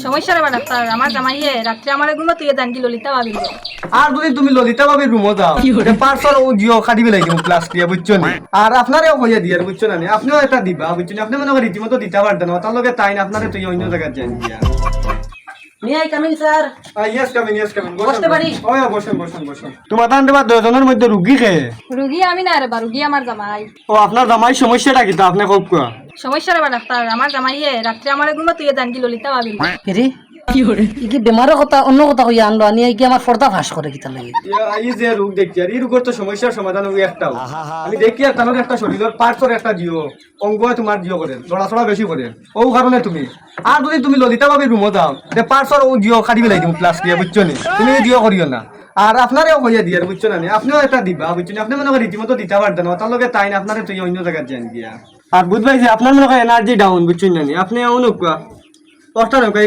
সমস্যা রে ডাক্তার, আমার জামাইয়ে রাত্রে আমার ঘুমো তুই জানকি ললিতা ভাবি। আর যদি তুমি ললিতা ভাবে রুমও যাও পার্সল ও জিও খাটি বেলাই দিব ক্লাস দিয়ে বুঝছো নি। আর আপনারেও হইয়া দিয়ে বুঝছো না নি, আপনিও এটা দিবা বুঝছো নি। আপনি মনে করেন রীতিমতো দিতে পারতেন না, তার লগে তাই না আপনারে তুই অন্য জায়গায় যাই দিয়া। May I come in, sir? Yes coming yes coming. বসতে পারি? ওয়া বসেন বসেন বসেন। তোমার দান দেবা দুজনের মধ্যে রুগী কে? রুগী আমি না রে বা, রুগী আমার জামাই। ও আপনার জামাই সমস্যাটা কি তা আপনি কব কোয়া। সমস্যা রে ডাক্তার, আমার জামাইয়ে রাত্রে আমার ঘুমো তুই জানকি ললিতা ভাবি। Kiri? কি বেমারের কথা অন্য কথা কইয়া আনলো আনি কি আমার পর্দা ফাঁস করে কিতা লাগে এই যে রোগ দেখছি আর এই রোগের তো সমস্যার সমাধান ওই একটাও। আমি দেখি আর তাহলে একটা শরীরের পার্টসের একটা জিও অঙ্গ তোমার জিও করে লড়াচড়া বেশি করে ও কারণে তুমি। আর যদি তুমি ললিতা ভাবে রুমও যাও পার্টসের ও জিও খাটি বেলাই দিব প্লাস দিয়ে বুঝছো নি। তুমি জিও করিও না। আর আপনারেও হইয়া দিয়ে বুঝছো না নি, আপনিও এটা দিবা বুঝছো নি। আপনি মনে করেন রীতিমতো দিতে পারতেন না, তার লগে তাই না আপনারে তুই অন্য জায়গায় যাই দিয়া। আর বুঝবাই যে আপনার মনে করেন এনার্জি ডাউন বুঝছো না নি, আপনি অনুক কষ্ট নৌকা